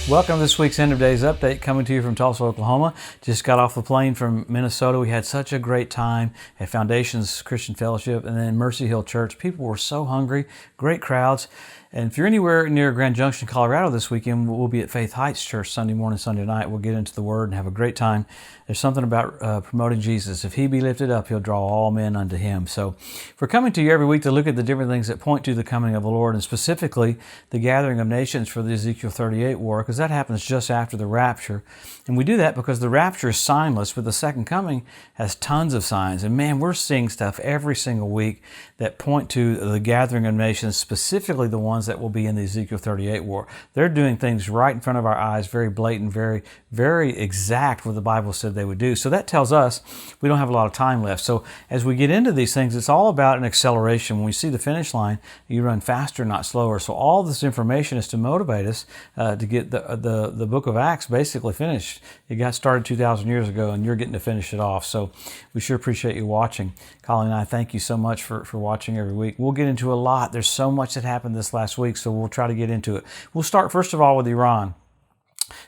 Welcome to this week's End of Days Update, coming to you from Tulsa, Oklahoma. Just got off the plane from Minnesota. We had such a great time at Foundations Christian Fellowship and then Mercy Hill Church. People were so hungry, great crowds. And if you're anywhere near Grand Junction, Colorado this weekend, we'll be at Faith Heights Church Sunday morning, Sunday night. We'll get into the Word and have a great time. There's something about promoting Jesus. If He be lifted up, He'll draw all men unto Him. So we're coming to you every week to look at the different things that point to the coming of the Lord, and specifically the gathering of nations for the Ezekiel 38 war, because that happens just after the rapture. And we do that because the rapture is signless, but the second coming has tons of signs. And man, we're seeing stuff every single week that point to the gathering of nations, specifically the ones that will be in the Ezekiel 38 war. They're doing things right in front of our eyes, very blatant, very, very exact what the Bible said they would do. So that tells us we don't have a lot of time left. So as we get into these things, it's all about an acceleration. When we see the finish line, you run faster, not slower. So all this information is to motivate us to get the book of Acts basically finished. It got started 2,000 years ago, and you're getting to finish it off. So we sure appreciate you watching. Colin and I thank you so much for watching every week. We'll get into a lot. There's so much that happened this last week, so we'll try to get into it. We'll start first of all with Iran.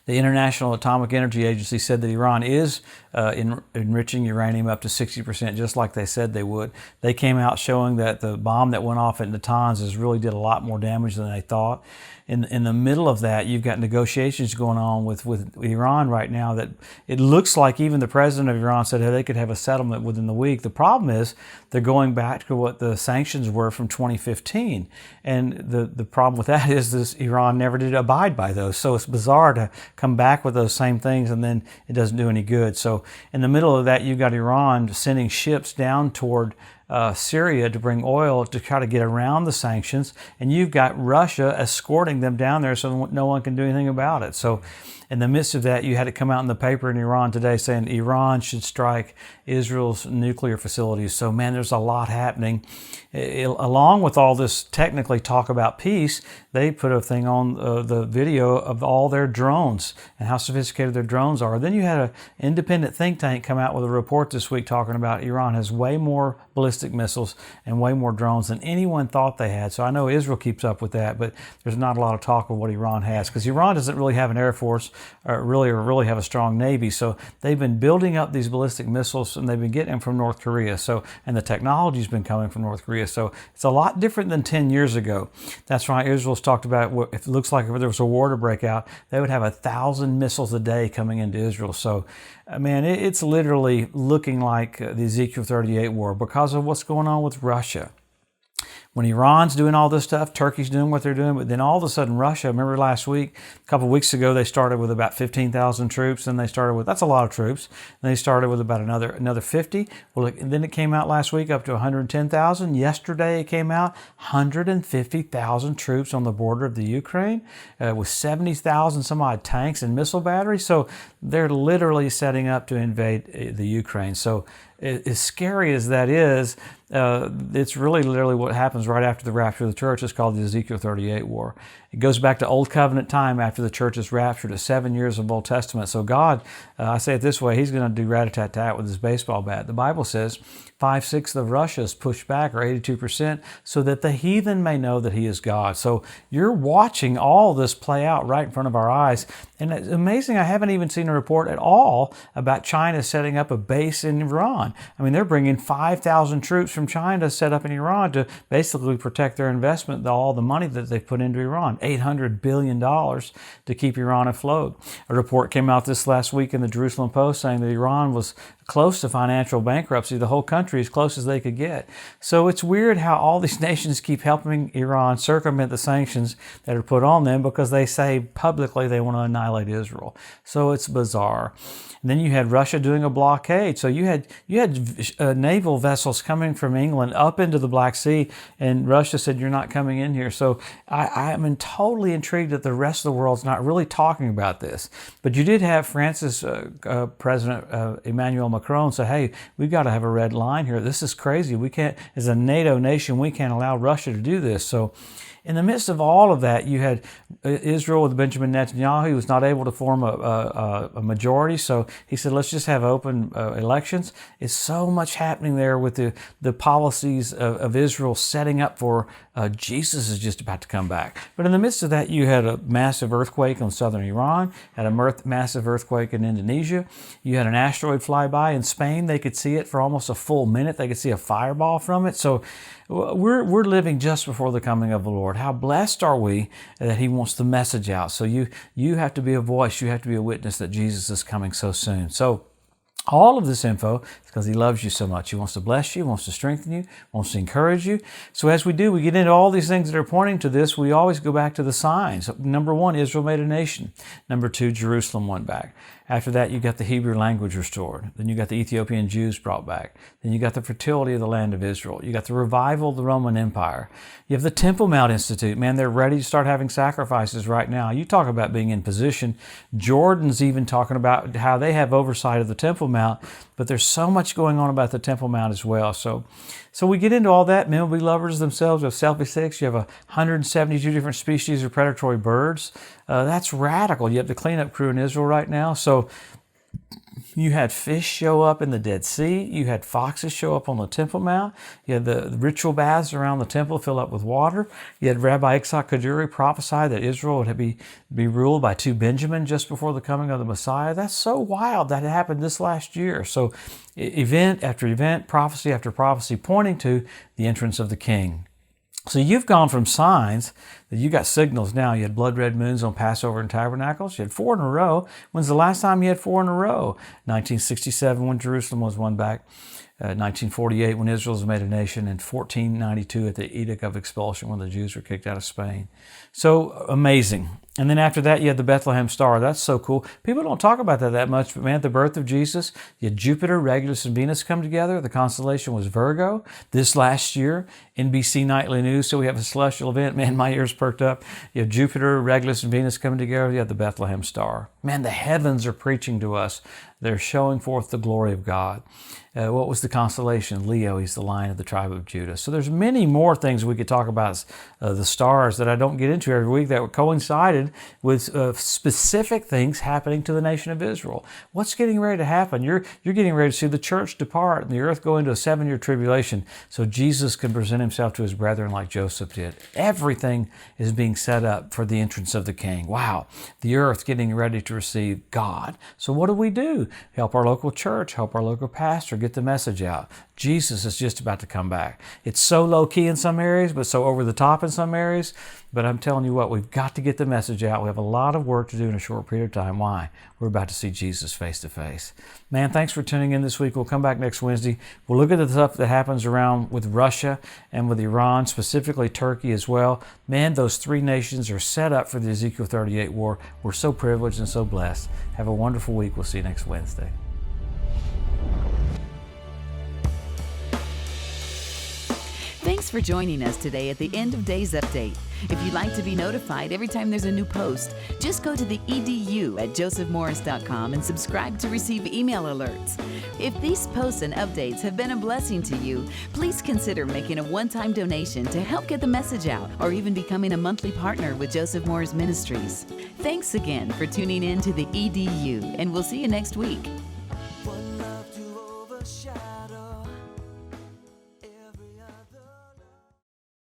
The International Atomic Energy Agency said that Iran is enriching uranium up to 60%, just like they said they would. They came out showing that the bomb that went off at Natanz really did a lot more damage than they thought. In the middle of that, you've got negotiations going on with Iran right now that it looks like even the president of Iran said, hey, they could have a settlement within the week. The problem is they're going back to what the sanctions were from 2015. And the problem with that is this Iran never did abide by those. So it's bizarre to come back with those same things and then it doesn't do any good. So in the middle of that, you've got Iran sending ships down toward Syria to bring oil to try to get around the sanctions, and you've got Russia escorting them down there so no one can do anything about it. So in the midst of that, you had it come out in the paper in Iran today saying Iran should strike Israel's nuclear facilities. So man, there's a lot happening. Along with all this technically talk about peace, they put a thing on the video of all their drones and how sophisticated their drones are. Then you had an independent think tank come out with a report this week talking about Iran has way more ballistic missiles and way more drones than anyone thought they had. So I know Israel keeps up with that, but there's not a lot of talk of what Iran has, because Iran doesn't really have an air force or really have a strong navy. So they've been building up these ballistic missiles, and they've been getting them from North Korea. So, and the technology's been coming from North Korea. So it's a lot different than 10 years ago. That's why Israel's talked about, if it looks like if there was a war to break out, they would have 1,000 missiles a day coming into Israel. So man, it's literally looking like the Ezekiel 38 war because of what's going on with Russia. When Iran's doing all this stuff, Turkey's doing what they're doing, but then all of a sudden Russia, remember last week, a couple of weeks ago, they started with about 15,000 troops, and they started with, that's a lot of troops, and they started with about another 50. Well, then it came out last week up to 110,000. Yesterday it came out 150,000 troops on the border of the Ukraine with 70,000 some odd tanks and missile batteries. So they're literally setting up to invade the Ukraine. So as scary as that is, it's really literally what happens right after the rapture of the church. It's called the Ezekiel 38 war. It goes back to Old Covenant time after the church is raptured, to 7 years of Old Testament. So God, I say it this way, He's going to do rat-a-tat-tat with His baseball bat. The Bible says 5/6 of Russia is pushed back, or 82%, so that the heathen may know that He is God. So you're watching all this play out right in front of our eyes. And it's amazing, I haven't even seen a report at all about China setting up a base in Iran. I mean, they're bringing 5,000 troops from China set up in Iran to basically protect their investment, all the money that they've put into Iran, $800 billion to keep Iran afloat. A report came out this last week in the Jerusalem Post saying that Iran was close to financial bankruptcy, the whole country as close as they could get. So it's weird how all these nations keep helping Iran circumvent the sanctions that are put on them because they say publicly they want to annihilate Israel. So it's bizarre. And then you had Russia doing a blockade. So you had naval vessels coming from England up into the Black Sea, and Russia said, you're not coming in here. So I am totally intrigued that the rest of the world's not really talking about this. But you did have France's President Emmanuel Macron say, hey, we've got to have a red line here. This is crazy. We can't, as a NATO nation, we can't allow Russia to do this. So In the midst of all of that, you had Israel with Benjamin Netanyahu. He was not able to form a majority, so he said, let's just have open elections. It's so much happening there with the policies of Israel setting up for Jesus is just about to come back. But in the midst of that, you had a massive earthquake on southern Iran, had a massive earthquake in Indonesia. You had an asteroid fly by in Spain. They could see it for almost a full minute. They could see a fireball from it. So we're living just before the coming of the Lord. How blessed are we that He wants the message out. So you have to be a voice. You have to be a witness that Jesus is coming so soon. So all of this info is because He loves you so much. He wants to bless you, wants to strengthen you, wants to encourage you. So as we get into all these things that are pointing to this, we always go back to the signs. Number one, Israel made a nation. Number two, Jerusalem went back. After that, you got the Hebrew language restored. Then you got the Ethiopian Jews brought back. Then you got the fertility of the land of Israel. You got the revival of the Roman Empire. You have the Temple Mount Institute. Man, they're ready to start having sacrifices right now. You talk about being in position. Jordan's even talking about how they have oversight of the Temple Mount, but there's so much going on about the Temple Mount as well. So we get into all that. Men will be lovers themselves. You have selfie sticks. You have 172 different species of predatory birds. That's radical. You have the cleanup crew in Israel right now. So you had fish show up in the Dead Sea. You had foxes show up on the Temple Mount. You had the ritual baths around the temple fill up with water. You had Rabbi Yitzhak Kaduri prophesy that Israel would be ruled by two Benjamin just before the coming of the Messiah. That's so wild that it happened this last year. So event after event, prophecy after prophecy, pointing to the entrance of the King. So you've gone from signs that you got signals now. You had blood red moons on Passover and Tabernacles. You had 4 in a row. When's the last time you had 4 in a row? 1967 when Jerusalem was won back. 1948 when Israel was made a nation, and 1492 at the Edict of Expulsion when the Jews were kicked out of Spain. So amazing. And then after that, you had the Bethlehem Star. That's so cool. People don't talk about that much, but man, at the birth of Jesus, you had Jupiter, Regulus, and Venus come together. The constellation was Virgo. This last year, NBC Nightly News, so we have a celestial event. Man, my ears perked up. You have Jupiter, Regulus, and Venus coming together. You have the Bethlehem Star. Man, the heavens are preaching to us. They're showing forth the glory of God. What was the constellation? Leo, he's the Lion of the tribe of Judah. So there's many more things we could talk about, the stars that I don't get into every week that coincided with specific things happening to the nation of Israel. What's getting ready to happen? You're getting ready to see the church depart and the earth go into a 7-year tribulation so Jesus can present Himself to His brethren like Joseph did. Everything is being set up for the entrance of the King. Wow. The earth getting ready to receive God. So what do? Help our local church, help our local pastor get the message out. Jesus is just about to come back. It's so low-key in some areas, but so over the top in some areas. But I'm telling you what, we've got to get the message out. We have a lot of work to do in a short period of time. Why? We're about to see Jesus face to face. Man, thanks for tuning in this week. We'll come back next Wednesday. We'll look at the stuff that happens around with Russia and with Iran, specifically Turkey as well. Man, those 3 nations are set up for the Ezekiel 38 war. We're so privileged and so blessed. Have a wonderful week. We'll see you next Wednesday. Thanks for joining us today at the End of Days Update. If you'd like to be notified every time there's a new post, just go to the edu at josephmorris.com and subscribe to receive email alerts. If these posts and updates have been a blessing to you, please consider making a one-time donation to help get the message out, or even becoming a monthly partner with Joseph Morris Ministries. Thanks again for tuning in to the EDU, and we'll see you next week.